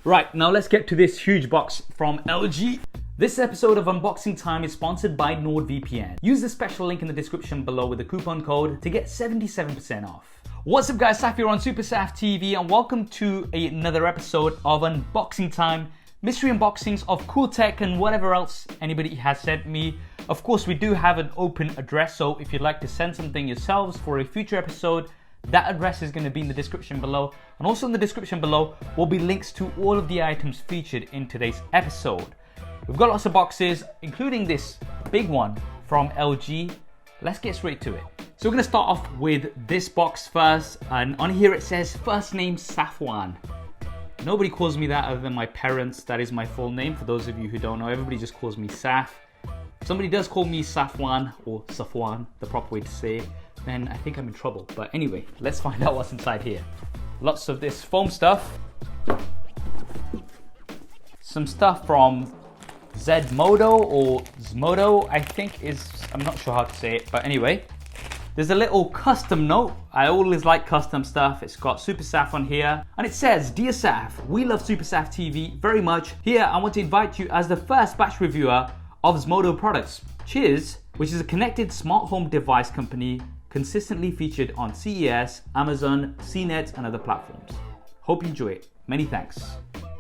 Right, now let's get to this huge box from LG. This episode of Unboxing Time is sponsored by NordVPN. Use the special link in the description below with the coupon code to get 77% off. What's up guys, Saf here on SuperSaf TV and welcome to another episode of Unboxing Time. Mystery unboxings of cool tech and whatever else anybody has sent me. Of course, we do have an open address, so if you'd like to send something yourselves for a future episode, that address is going to be in the description below. And also in the description below will be links to all of the items featured in today's episode. We've got lots of boxes, including this big one from LG. Let's get straight to it. So we're going to start off with this box first, and on here it says first name Safwan. Nobody calls me that other than my parents. That is my full name. For those of you who don't know, everybody just calls me Saf. If somebody does call me Safwan or Safwan, the proper way to say it, then I think I'm in trouble. But anyway, let's find out what's inside here. Lots of this foam stuff. Some stuff from Zmodo or Zmodo, I think I'm not sure how to say it, but anyway. There's a little custom note. I always like custom stuff. It's got SuperSaf on here. And it says, Dear Saf, we love SuperSaf TV very much. Here, I want to invite you as the first batch reviewer of Zmodo products. Cheers, which is a connected smart home device company consistently featured on CES, Amazon, CNET, and other platforms. Hope you enjoy it. Many thanks.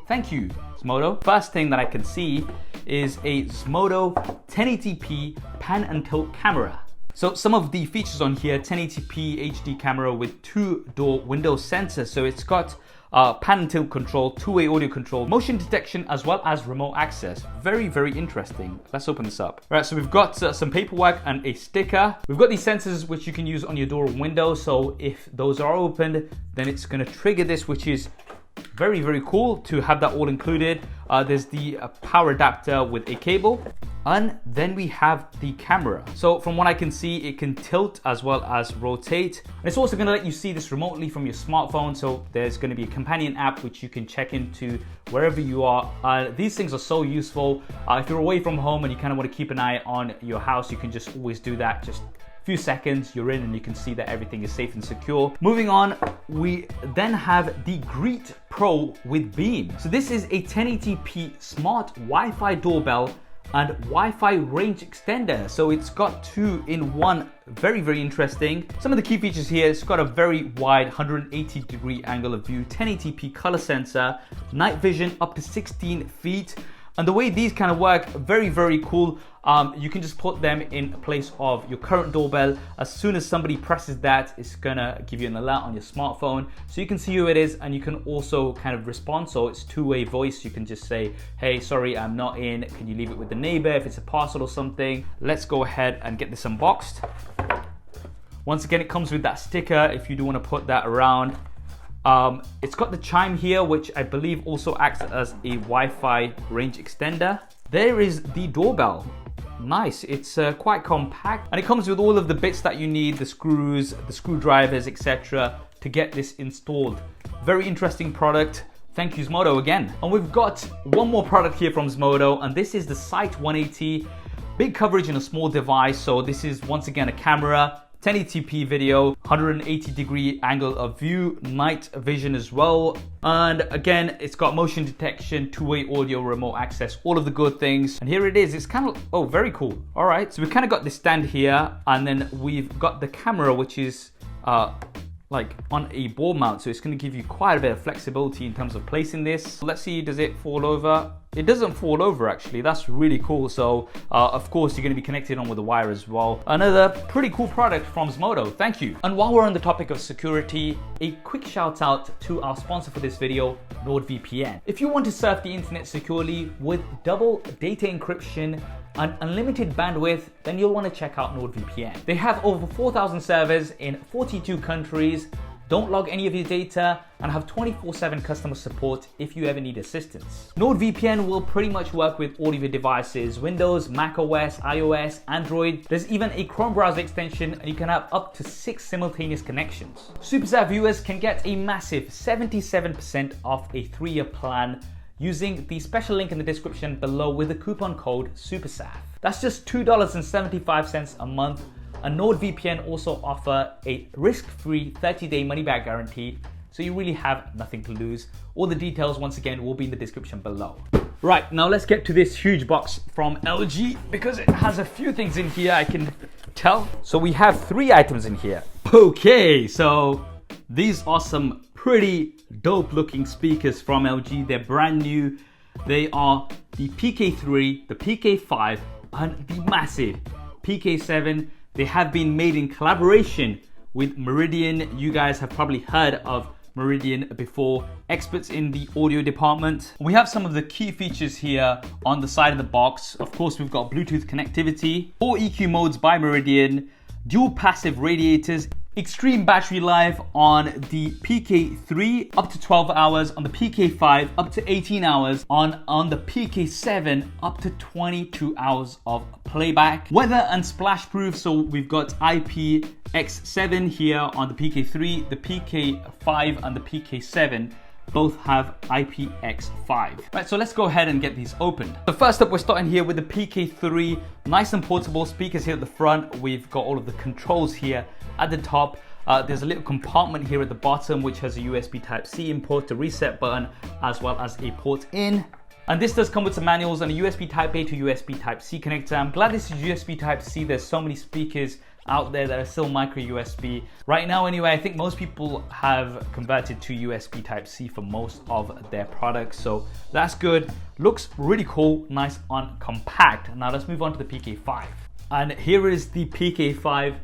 Thank you, Zmodo. First thing that I can see is a Zmodo 1080p pan and tilt camera. So some of the features on here, 1080p HD camera with 2-door window sensor. So it's got pan and tilt control, two-way audio control, motion detection, as well as remote access. Very, very interesting. Let's open this up. All right, so we've got some paperwork and a sticker. We've got these sensors which you can use on your door and window. So if those are opened, then it's gonna trigger this, which is very, very cool to have that all included. There's the power adapter with a cable. And then we have the camera. So from what I can see, it can tilt as well as rotate. And it's also gonna let you see this remotely from your smartphone. So there's gonna be a companion app which you can check into wherever you are. These things are so useful. If you're away from home and you kind of want to keep an eye on your house, you can just always do that. Just a few seconds, you're in and you can see that everything is safe and secure. Moving on, we then have the Greet Pro with Beam. So this is a 1080p smart Wi-Fi doorbell and Wi-Fi range extender. So it's got two in one. Very, very interesting. Some of the key features here, it's got a very wide 180-degree angle of view, 1080p color sensor, night vision up to 16 feet. And the way these kind of work, very, very cool. You can just put them in place of your current doorbell. As soon as somebody presses that, it's gonna give you an alert on your smartphone. So you can see who it is and you can also kind of respond. So it's two-way voice. You can just say, hey, sorry, I'm not in. Can you leave it with the neighbor if it's a parcel or something? Let's go ahead and get this unboxed. Once again, it comes with that sticker if you do wanna put that around. It's got the chime here, which I believe also acts as a Wi-Fi range extender. There is the doorbell. Nice, it's quite compact and it comes with all of the bits that you need, the screws, the screwdrivers, etc. to get this installed. Very interesting product. Thank you, Zmodo, again. And we've got one more product here from Zmodo, and this is the Sight 180. Big coverage in a small device. So this is once again a camera, 1080p video, 180-degree angle of view, night vision as well. And again, it's got motion detection, two-way audio, remote access, all of the good things. And here it is. It's kind of, oh, very cool. All right, so we've kind of got this stand here, and then we've got the camera, which is like on a ball mount. So it's going to give you quite a bit of flexibility in terms of placing this. Let's see, does it fall over? It doesn't fall over actually. That's really cool. So of course you're going to be connected on with a wire as well. Another pretty cool product from Zmodo. Thank you. And while we're on the topic of security, a quick shout out to our sponsor for this video, NordVPN. If you want to surf the internet securely with double data encryption and unlimited bandwidth, then you'll want to check out NordVPN. They have over 4,000 servers in 42 countries. Don't log any of your data and have 24/7 customer support if you ever need assistance. NordVPN will pretty much work with all of your devices, Windows, Mac OS, iOS, Android. There's even a Chrome browser extension and you can have up to 6 simultaneous connections. SuperSaf viewers can get a massive 77% off a 3-year plan using the special link in the description below with the coupon code SuperSaf. That's just $2.75 a month. And NordVPN also offer a risk-free 30-day money-back guarantee. so you really have nothing to lose. All the details, once again, will be in the description below. Right, now let's get to this huge box from LG because it has a few things in here I can tell. So we have 3 items in here. Okay, so these are some pretty dope looking speakers from LG. They're brand new. They are the PK3, the PK5, and the massive PK7. They have been made in collaboration with Meridian. You guys have probably heard of Meridian before, experts in the audio department. We have some of the key features here on the side of the box. Of course, we've got Bluetooth connectivity, 4 EQ modes by Meridian, dual passive radiators, extreme battery life on the PK3 up to 12 hours, on the PK5 up to 18 hours, on the PK7 up to 22 hours of playback. Weather and splash proof, so we've got IPX7 here on the PK3, the PK5 and the PK7 both have IPX5. Right, so let's go ahead and get these opened. So first up, we're starting here with the PK3, nice and portable speakers here at the front. We've got all of the controls here at the top. There's a little compartment here at the bottom which has a USB Type-C input, a reset button, as well as a port in. And this does come with some manuals and a USB Type-A to USB Type-C connector. I'm glad this is USB Type-C. There's so many speakers out there that are still micro USB. Right now anyway, I think most people have converted to USB Type-C for most of their products, so that's good. Looks really cool, nice and compact. Now let's move on to the PK5. And here is the PK5.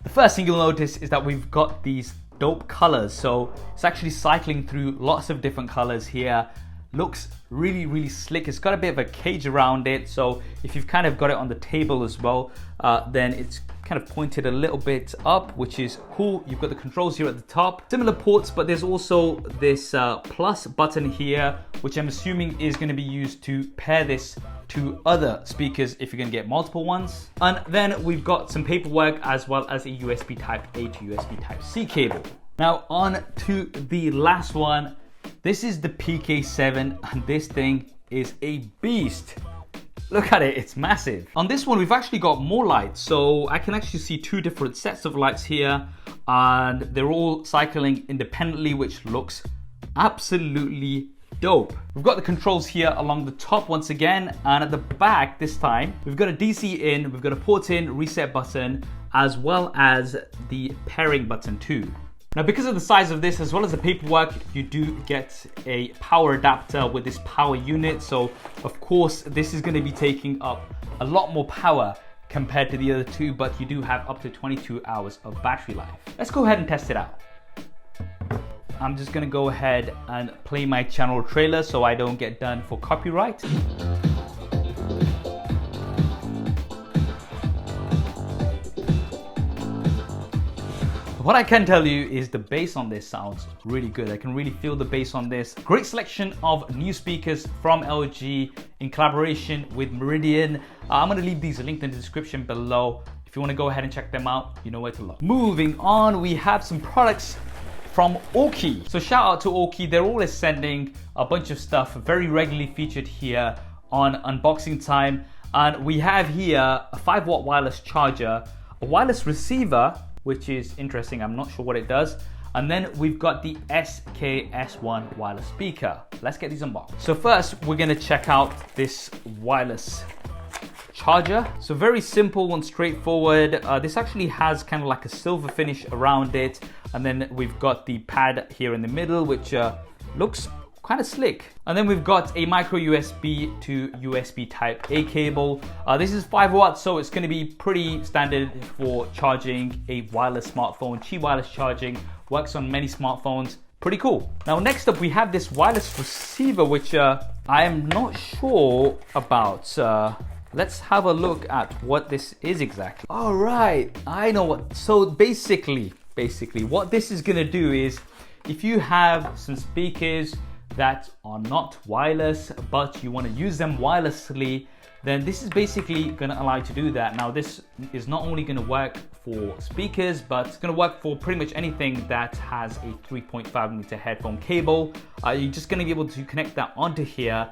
The first thing you'll notice is that we've got these dope colors. So it's actually cycling through lots of different colors here. Looks really slick. It's got a bit of a cage around it, so if you've kind of got it on the table as well, then it's kind of pointed a little bit up, which is cool. You've got the controls here at the top, similar ports, but there's also this plus button here, which I'm assuming is going to be used to pair this to other speakers if you're going to get multiple ones. And then we've got some paperwork as well as a USB Type-A to USB Type-C cable. Now on to the last one. This is the PK7 and this thing is a beast. Look at it, it's massive. On this one, we've actually got more lights. So I can actually see 2 different sets of lights here and they're all cycling independently, which looks absolutely dope. We've got the controls here along the top once again, and at the back this time, we've got a DC in, we've got a port in, reset button, as well as the pairing button too. Now, because of the size of this, as well as the paperwork, you do get a power adapter with this power unit. So of course, this is going to be taking up a lot more power compared to the other 2, but you do have up to 22 hours of battery life. Let's go ahead and test it out. I'm just going to go ahead and play my channel trailer so I don't get done for copyright. What I can tell you is the bass on this sounds really good. I can really feel the bass on this. Great selection of new speakers from LG in collaboration with Meridian. I'm gonna leave these linked in the description below. If you wanna go ahead and check them out, you know where to look. Moving on, we have some products from Orki. So shout out to Orki. They're always sending a bunch of stuff very regularly featured here on unboxing time. And we have here a 5-watt wireless charger, a wireless receiver, which is interesting. I'm not sure what it does. And then we've got the SK-S1 wireless speaker. Let's get these unboxed. So first, we're gonna check out this wireless charger. So very simple and straightforward. This actually has kind of like a silver finish around it. And then we've got the pad here in the middle, which looks kind of slick. And then we've got a micro USB to USB Type-A cable. This is 5 watts, so it's going to be pretty standard for charging a wireless smartphone. Qi wireless charging works on many smartphones. Pretty cool. Now next up we have this wireless receiver, which I am not sure about. Let's have a look at what this is exactly. All right, I know what. So basically what this is going to do is, if you have some speakers that are not wireless, but you want to use them wirelessly, then this is basically going to allow you to do that. Now, this is not only going to work for speakers, but it's going to work for pretty much anything that has a 3.5 meter headphone cable. You're just going to be able to connect that onto here.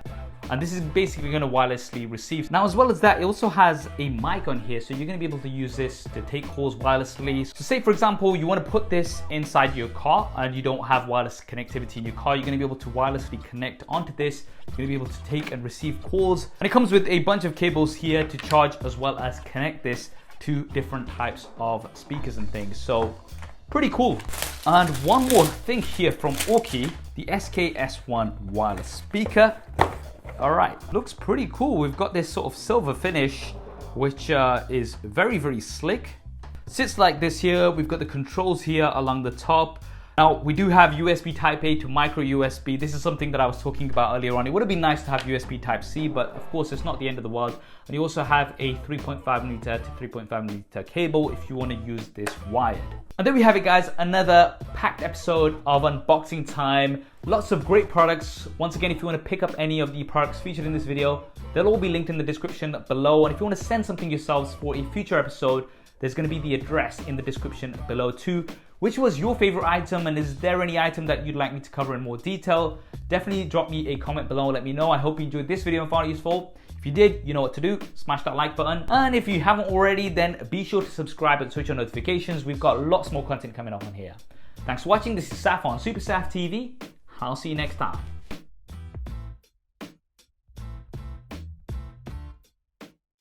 and this is basically going to wirelessly receive. Now, as well as that, it also has a mic on here, so you're going to be able to use this to take calls wirelessly. So say, for example, you want to put this inside your car and you don't have wireless connectivity in your car, you're going to be able to wirelessly connect onto this. You're going to be able to take and receive calls, and it comes with a bunch of cables here to charge as well as connect this to different types of speakers and things. So pretty cool. And one more thing here from Orki, the SKS1 wireless speaker. All right, looks pretty cool. We've got this sort of silver finish, which is very, very slick. Sits like this here. We've got the controls here along the top. Now, we do have USB Type A to micro USB. This is something that I was talking about earlier on. It would have been nice to have USB Type C, but of course it's not the end of the world. And you also have a 3.5mm to 3.5mm cable if you want to use this wired. And there we have it, guys, another packed episode of unboxing time. Lots of great products. Once again, if you want to pick up any of the products featured in this video, they'll all be linked in the description below. And if you want to send something yourselves for a future episode, there's going to be the address in the description below too. Which was your favorite item, and is there any item that you'd like me to cover in more detail? Definitely drop me a comment below and let me know. I hope you enjoyed this video and found it useful. If you did, you know what to do. Smash that like button. And if you haven't already, then be sure to subscribe and switch on notifications. We've got lots more content coming up on here. Thanks for watching. This is Saf on SuperSaf TV. I'll see you next time.